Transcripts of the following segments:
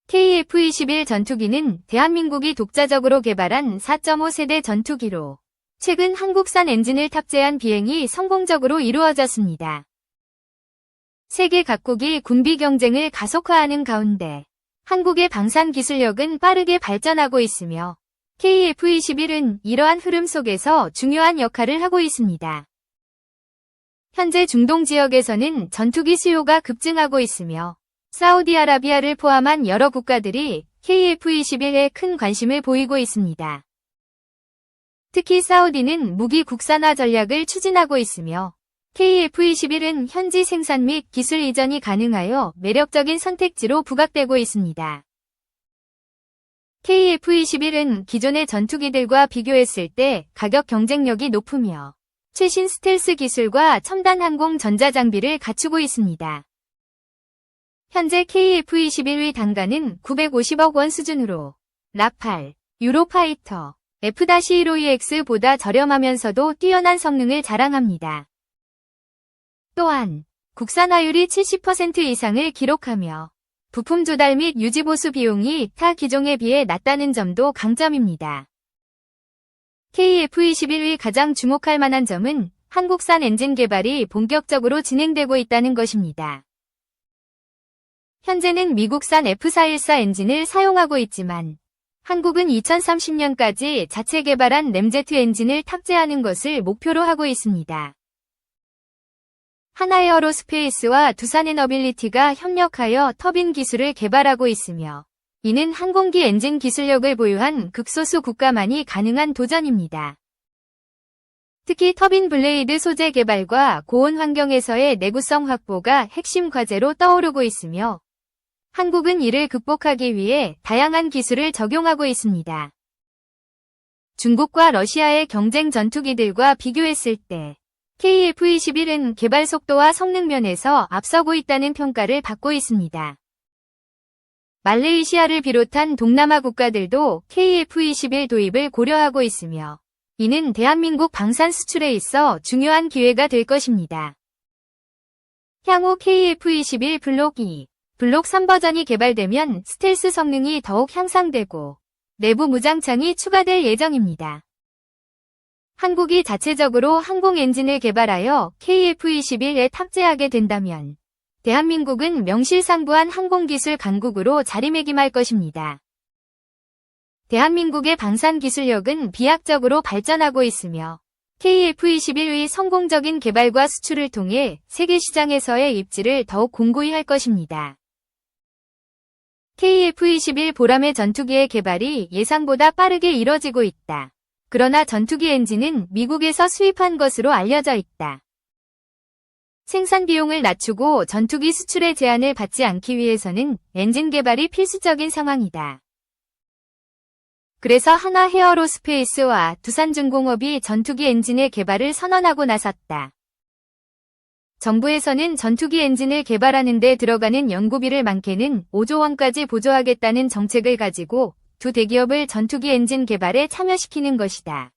KF-21 전투기는 대한민국이 독자적으로 개발한 4.5세대 전투기로 최근 한국산 엔진을 탑재한 비행이 성공적으로 이루어졌습니다. 세계 각국이 군비 경쟁을 가속화하는 가운데 한국의 방산 기술력은 빠르게 발전하고 있으며 KF-21은 이러한 흐름 속에서 중요한 역할을 하고 있습니다. 현재 중동 지역에서는 전투기 수요가 급증하고 있으며 사우디아라비아를 포함한 여러 국가들이 KF-21에 큰 관심을 보이고 있습니다. 특히 사우디는 무기 국산화 전략을 추진하고 있으며 KF-21은 현지 생산 및 기술 이전이 가능하여 매력적인 선택지로 부각되고 있습니다. KF-21은 기존의 전투기들과 비교했을 때 가격 경쟁력이 높으며 최신 스텔스 기술과 첨단 항공 전자장비를 갖추고 있습니다. 현재 KF-21의 단가는 950억 원 수준으로 라팔, 유로파이터, F-15EX보다 저렴하면서도 뛰어난 성능을 자랑합니다. 또한 국산화율이 70% 이상을 기록하며 부품 조달 및 유지 보수 비용이 타 기종에 비해 낮다는 점도 강점입니다. KF-21의 가장 주목할 만한 점은 한국산 엔진 개발이 본격적으로 진행되고 있다는 것입니다. 현재는 미국산 F414 엔진을 사용하고 있지만 한국은 2030년까지 자체 개발한 램제트 엔진을 탑재하는 것을 목표로 하고 있습니다. 하나에어로스페이스와 두산에너빌리티가 협력하여 터빈 기술을 개발하고 있으며 이는 항공기 엔진 기술력을 보유한 극소수 국가만이 가능한 도전입니다. 특히 터빈 블레이드 소재 개발과 고온 환경에서의 내구성 확보가 핵심 과제로 떠오르고 있으며 한국은 이를 극복하기 위해 다양한 기술을 적용하고 있습니다. 중국과 러시아의 경쟁 전투기들과 비교했을 때 KF-21은 개발 속도와 성능 면에서 앞서고 있다는 평가를 받고 있습니다. 말레이시아를 비롯한 동남아 국가들도 KF-21 도입을 고려하고 있으며 이는 대한민국 방산 수출에 있어 중요한 기회가 될 것입니다. 향후 KF-21 블록 2, 블록 3 버전이 개발되면 스텔스 성능이 더욱 향상되고 내부 무장창이 추가될 예정입니다. 한국이 자체적으로 항공 엔진을 개발하여 KF-21에 탑재하게 된다면 대한민국은 명실상부한 항공기술 강국으로 자리매김할 것입니다. 대한민국의 방산 기술력은 비약적으로 발전하고 있으며 KF-21의 성공적인 개발과 수출을 통해 세계 시장에서의 입지를 더욱 공고히 할 것입니다. KF-21 보람의 전투기의 개발이 예상보다 빠르게 이뤄지고 있다. 그러나 전투기 엔진은 미국에서 수입한 것으로 알려져 있다. 생산 비용을 낮추고 전투기 수출의 제한을 받지 않기 위해서는 엔진 개발이 필수적인 상황이다. 그래서 하나에어로스페이스와 두산중공업이 전투기 엔진의 개발을 선언하고 나섰다. 정부에서는 전투기 엔진을 개발하는 데 들어가는 연구비를 많게는 5조 원까지 보조하겠다는 정책을 가지고 두 대기업을 전투기 엔진 개발에 참여시키는 것이다.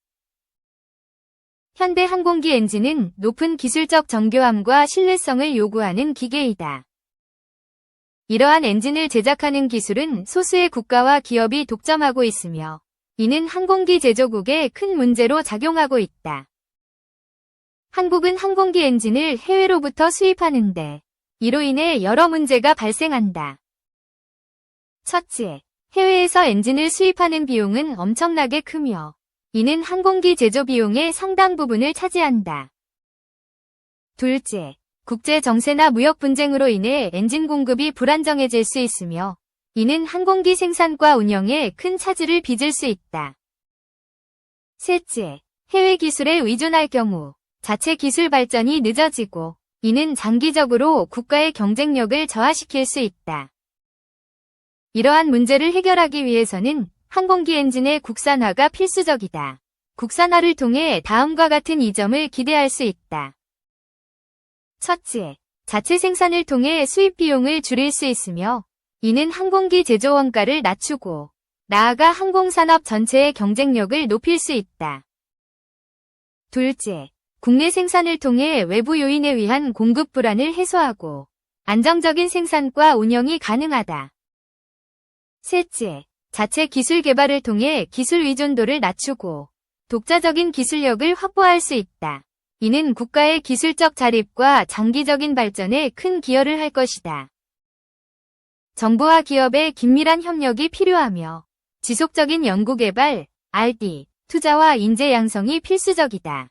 현대 항공기 엔진은 높은 기술적 정교함과 신뢰성을 요구하는 기계이다. 이러한 엔진을 제작하는 기술은 소수의 국가와 기업이 독점하고 있으며 이는 항공기 제조국에 큰 문제로 작용하고 있다. 한국은 항공기 엔진을 해외로부터 수입하는데 이로 인해 여러 문제가 발생한다. 첫째, 해외에서 엔진을 수입하는 비용은 엄청나게 크며 이는 항공기 제조 비용의 상당 부분을 차지한다. 둘째, 국제 정세나 무역 분쟁으로 인해 엔진 공급이 불안정해질 수 있으며 이는 항공기 생산과 운영에 큰 차질을 빚을 수 있다. 셋째, 해외 기술에 의존할 경우 자체 기술 발전이 늦어지고 이는 장기적으로 국가의 경쟁력을 저하시킬 수 있다. 이러한 문제를 해결하기 위해서는 항공기 엔진의 국산화가 필수적이다. 국산화를 통해 다음과 같은 이점을 기대할 수 있다. 첫째, 자체 생산을 통해 수입 비용을 줄일 수 있으며 이는 항공기 제조 원가를 낮추고 나아가 항공산업 전체의 경쟁력을 높일 수 있다. 둘째, 국내 생산을 통해 외부 요인에 의한 공급 불안을 해소하고 안정적인 생산과 운영이 가능하다. 셋째, 자체 기술 개발을 통해 기술 의존도를 낮추고 독자적인 기술력을 확보할 수 있다. 이는 국가의 기술적 자립과 장기적인 발전에 큰 기여를 할 것이다. 정부와 기업의 긴밀한 협력이 필요하며 지속적인 연구개발, R&D, 투자와 인재 양성이 필수적이다.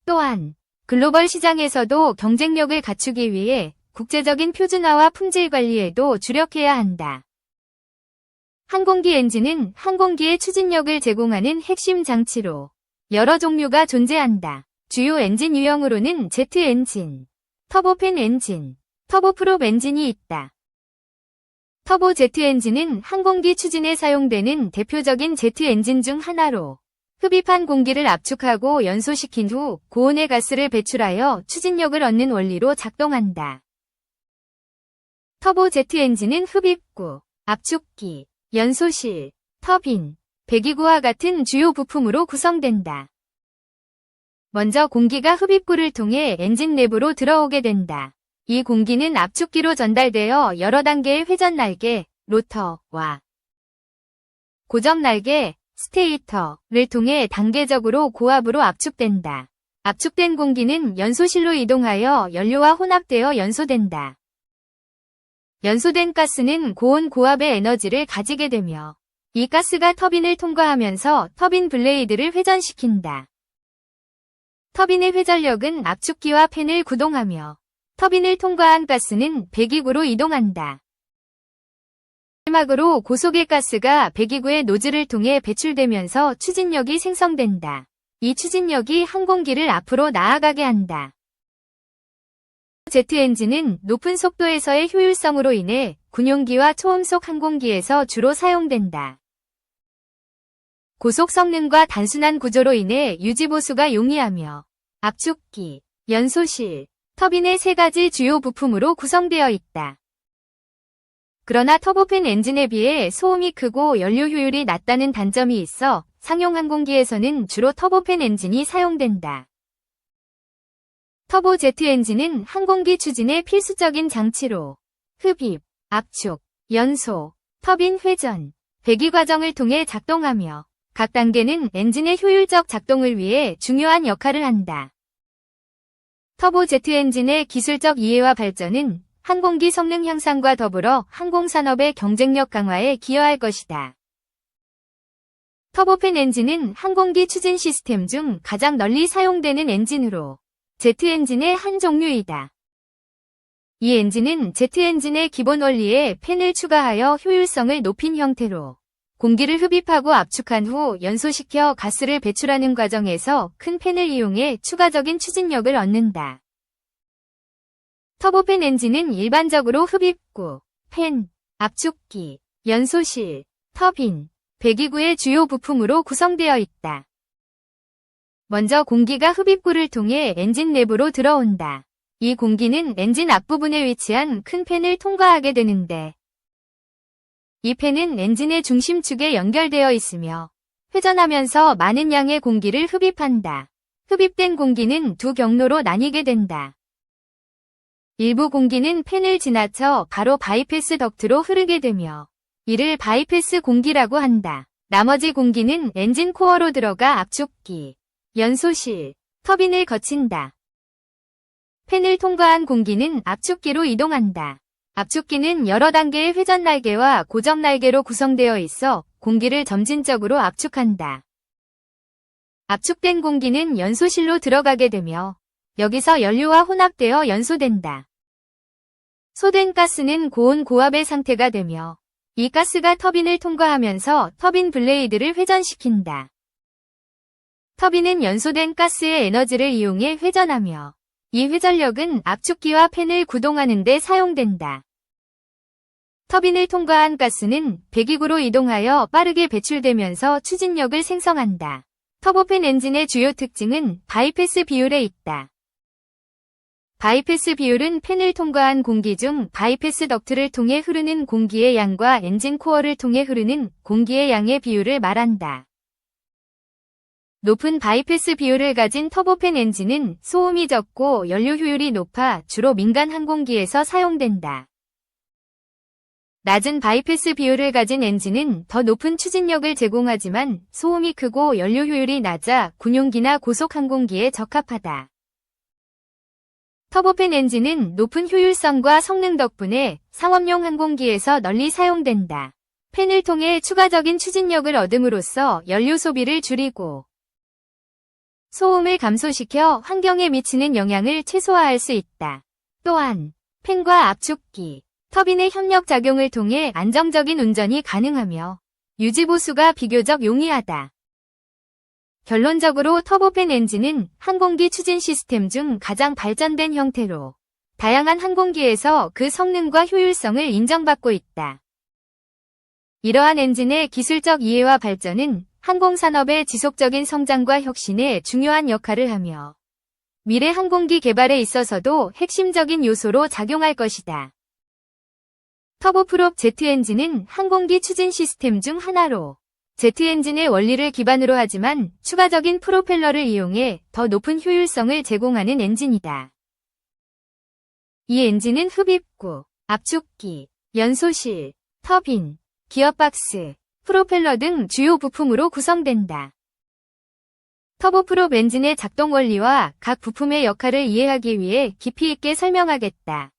또한 글로벌 시장에서도 경쟁력을 갖추기 위해 국제적인 표준화와 품질 관리에도 주력해야 한다. 항공기 엔진은 항공기의 추진력을 제공하는 핵심 장치로 여러 종류가 존재한다. 주요 엔진 유형으로는 제트 엔진, 터보팬 엔진, 터보프롭 엔진이 있다. 터보 제트 엔진은 항공기 추진에 사용되는 대표적인 제트 엔진 중 하나로 흡입한 공기를 압축하고 연소시킨 후 고온의 가스를 배출하여 추진력을 얻는 원리로 작동한다. 터보 제트 엔진은 흡입구, 압축기, 연소실, 터빈, 배기구와 같은 주요 부품으로 구성된다. 먼저 공기가 흡입구를 통해 엔진 내부로 들어오게 된다. 이 공기는 압축기로 전달되어 여러 단계의 회전 날개, 로터와 고정 날개, 스테이터를 통해 단계적으로 고압으로 압축된다. 압축된 공기는 연소실로 이동하여 연료와 혼합되어 연소된다. 연소된 가스는 고온 고압의 에너지를 가지게 되며 이 가스가 터빈을 통과하면서 터빈 블레이드를 회전시킨다. 터빈의 회전력은 압축기와 팬을 구동하며 터빈을 통과한 가스는 배기구로 이동한다. 마지막으로 고속의 가스가 배기구의 노즐을 통해 배출되면서 추진력이 생성된다. 이 추진력이 항공기를 앞으로 나아가게 한다. 제트 엔진은 높은 속도에서의 효율성으로 인해 군용기와 초음속 항공기에서 주로 사용된다. 고속 성능과 단순한 구조로 인해 유지보수가 용이하며 압축기, 연소실, 터빈의 세 가지 주요 부품으로 구성되어 있다. 그러나 터보팬 엔진에 비해 소음이 크고 연료 효율이 낮다는 단점이 있어 상용 항공기에서는 주로 터보팬 엔진이 사용된다. 터보 제트 엔진은 항공기 추진의 필수적인 장치로 흡입, 압축, 연소, 터빈 회전, 배기 과정을 통해 작동하며 각 단계는 엔진의 효율적 작동을 위해 중요한 역할을 한다. 터보 제트 엔진의 기술적 이해와 발전은 항공기 성능 향상과 더불어 항공산업의 경쟁력 강화에 기여할 것이다. 터보팬 엔진은 항공기 추진 시스템 중 가장 널리 사용되는 엔진으로 제트 엔진의 한 종류이다. 이 엔진은 제트 엔진의 기본 원리에 팬을 추가하여 효율성을 높인 형태로 공기를 흡입하고 압축한 후 연소시켜 가스를 배출하는 과정에서 큰 팬을 이용해 추가적인 추진력을 얻는다. 터보팬 엔진은 일반적으로 흡입구, 팬, 압축기, 연소실, 터빈, 배기구의 주요 부품으로 구성되어 있다. 먼저 공기가 흡입구를 통해 엔진 내부로 들어온다. 이 공기는 엔진 앞부분에 위치한 큰 팬을 통과하게 되는데 이 팬은 엔진의 중심축에 연결되어 있으며 회전하면서 많은 양의 공기를 흡입한다. 흡입된 공기는 두 경로로 나뉘게 된다. 일부 공기는 팬을 지나쳐 바로 바이패스 덕트로 흐르게 되며 이를 바이패스 공기라고 한다. 나머지 공기는 엔진 코어로 들어가 압축기, 연소실, 터빈을 거친다. 팬을 통과한 공기는 압축기로 이동한다. 압축기는 여러 단계의 회전 날개와 고정 날개로 구성되어 있어 공기를 점진적으로 압축한다. 압축된 공기는 연소실로 들어가게 되며 여기서 연료와 혼합되어 연소된다. 소된 가스는 고온 고압의 상태가 되며 이 가스가 터빈을 통과하면서 터빈 블레이드를 회전시킨다. 터빈은 연소된 가스의 에너지를 이용해 회전하며 이 회전력은 압축기와 팬을 구동하는 데 사용된다. 터빈을 통과한 가스는 배기구로 이동하여 빠르게 배출되면서 추진력을 생성한다. 터보팬 엔진의 주요 특징은 바이패스 비율에 있다. 바이패스 비율은 팬을 통과한 공기 중 바이패스 덕트를 통해 흐르는 공기의 양과 엔진 코어를 통해 흐르는 공기의 양의 비율을 말한다. 높은 바이패스 비율을 가진 터보팬 엔진은 소음이 적고 연료 효율이 높아 주로 민간 항공기에서 사용된다. 낮은 바이패스 비율을 가진 엔진은 더 높은 추진력을 제공하지만 소음이 크고 연료 효율이 낮아 군용기나 고속 항공기에 적합하다. 터보팬 엔진은 높은 효율성과 성능 덕분에 상업용 항공기에서 널리 사용된다. 팬을 통해 추가적인 추진력을 얻음으로써 연료 소비를 줄이고 소음을 감소시켜 환경에 미치는 영향을 최소화할 수 있다. 또한 팬과 압축기, 터빈의 협력작용을 통해 안정적인 운전이 가능하며 유지보수가 비교적 용이하다. 결론적으로 터보팬 엔진은 항공기 추진 시스템 중 가장 발전된 형태로 다양한 항공기에서 그 성능과 효율성을 인정받고 있다. 이러한 엔진의 기술적 이해와 발전은 항공산업의 지속적인 성장과 혁신에 중요한 역할을 하며 미래 항공기 개발에 있어서도 핵심적인 요소로 작용할 것이다. 터보프롭 제트 엔진은 항공기 추진 시스템 중 하나로 제트 엔진의 원리를 기반으로 하지만 추가적인 프로펠러를 이용해 더 높은 효율성을 제공하는 엔진이다. 이 엔진은 흡입구, 압축기, 연소실, 터빈, 기어박스, 프로펠러 등 주요 부품으로 구성된다. 터보프롭 엔진의 작동 원리와 각 부품의 역할을 이해하기 위해 깊이 있게 설명하겠다.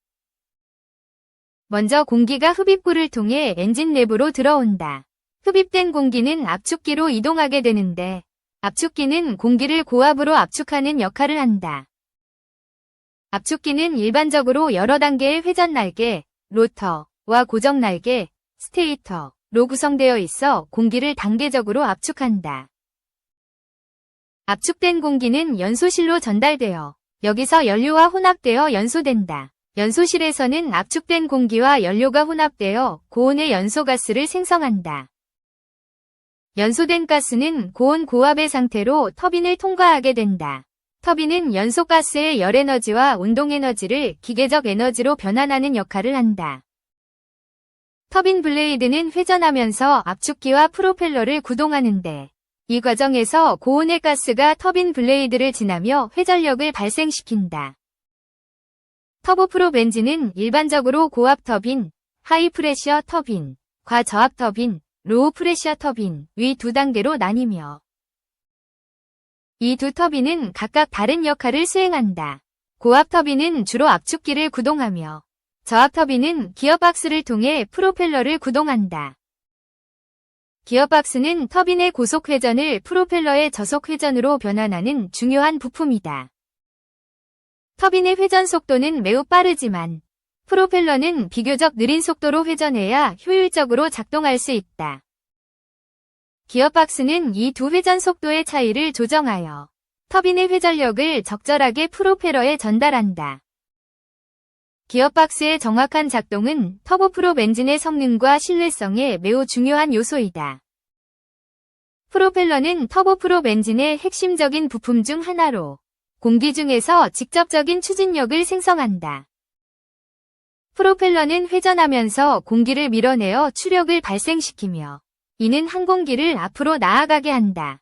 먼저 공기가 흡입구를 통해 엔진 내부로 들어온다. 흡입된 공기는 압축기로 이동하게 되는데 압축기는 공기를 고압으로 압축하는 역할을 한다. 압축기는 일반적으로 여러 단계의 회전 날개, 로터와 고정 날개, 스테이터로 구성되어 있어 공기를 단계적으로 압축한다. 압축된 공기는 연소실로 전달되어 여기서 연료와 혼합되어 연소된다. 연소실에서는 압축된 공기와 연료가 혼합되어 고온의 연소가스를 생성한다. 연소된 가스는 고온 고압의 상태로 터빈을 통과하게 된다. 터빈은 연소가스의 열에너지와 운동에너지를 기계적 에너지로 변환하는 역할을 한다. 터빈 블레이드는 회전하면서 압축기와 프로펠러를 구동하는데 이 과정에서 고온의 가스가 터빈 블레이드를 지나며 회전력을 발생시킨다. 터보프롭 엔진은 일반적으로 고압 터빈, 하이 프레셔 터빈, 과저압 터빈, 로우 프레셔 터빈 위 두 단계로 나뉘며 이 두 터빈은 각각 다른 역할을 수행한다. 고압 터빈은 주로 압축기를 구동하며 저압 터빈은 기어박스를 통해 프로펠러를 구동한다. 기어박스는 터빈의 고속 회전을 프로펠러의 저속 회전으로 변환하는 중요한 부품이다. 터빈의 회전 속도는 매우 빠르지만 프로펠러는 비교적 느린 속도로 회전해야 효율적으로 작동할 수 있다. 기어박스는 이 두 회전 속도의 차이를 조정하여 터빈의 회전력을 적절하게 프로펠러에 전달한다. 기어박스의 정확한 작동은 터보프롭 엔진의 성능과 신뢰성에 매우 중요한 요소이다. 프로펠러는 터보프롭 엔진의 핵심적인 부품 중 하나로 공기 중에서 직접적인 추진력을 생성한다. 프로펠러는 회전하면서 공기를 밀어내어 추력을 발생시키며 이는 항공기를 앞으로 나아가게 한다.